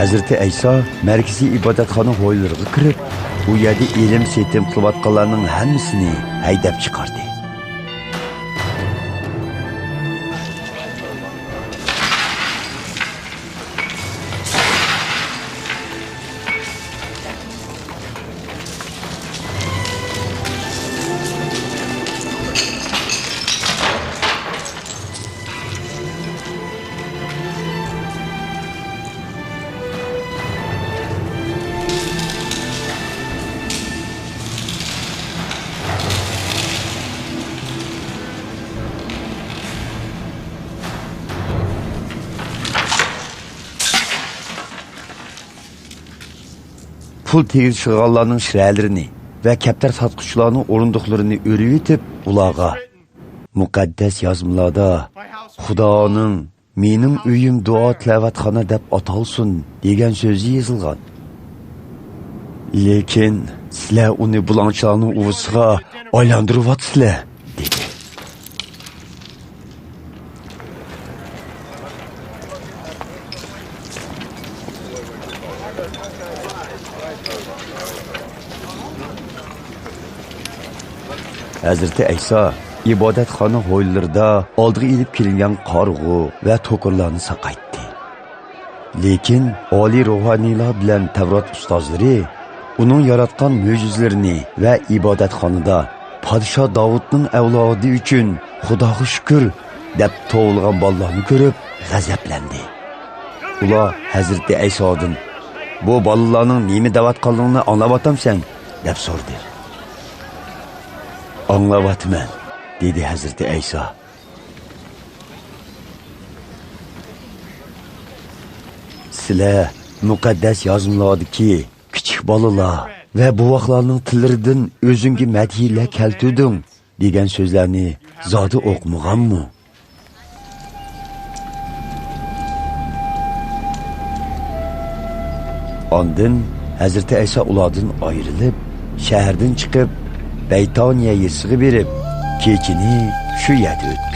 Hazreti İsa merkezi ibodatxona hovlilariga kirib, u yerda ilm setim qilayotganlarning hammasini haydab chiqardi. Pul tegishganlarning shiralarini va kaptar sotquchilarning o'rindiqlarini o'rib etib, ularga muqaddas yozmalarda Xudoning mening uyim duo tilovatxona deb atalsin degan so'zi yozilgan. Lekin sizlar uni bulanchilarning uvisiga aylantiryapsizlar, dedi. Hazreti İsa ibodatxona hovlilarida oldiga ilib kelingan qarg'u va to'qirlarni saqaytdi. Lekin oliy ruhaniylar bilan Tavrat ustozlari uning yaratgan mo'jizalarini va ibodatxonada podsho Davudning avlodi uchun Xudoga shukr deb tug'ilgan bolalarni ko'rib g'azablandi. Ular Hazreti İsa'dan bu bolalarning nima davatqanligini anglayotamsan deb so'rdi. Anlavatman, dedi Hazreti İsa. Sizlar muqaddas yozmalardagi kichik bolalar va buvoqlarning tillaridan o'zingga madhiylar keltirding degan so'zlarni zodi o'qimaganmi? Ondan Hazreti İsa ulardan ayrılib, shahardan chiqib Beytaniye'ye sig'ib berib, kechini shu yerda o'tdi.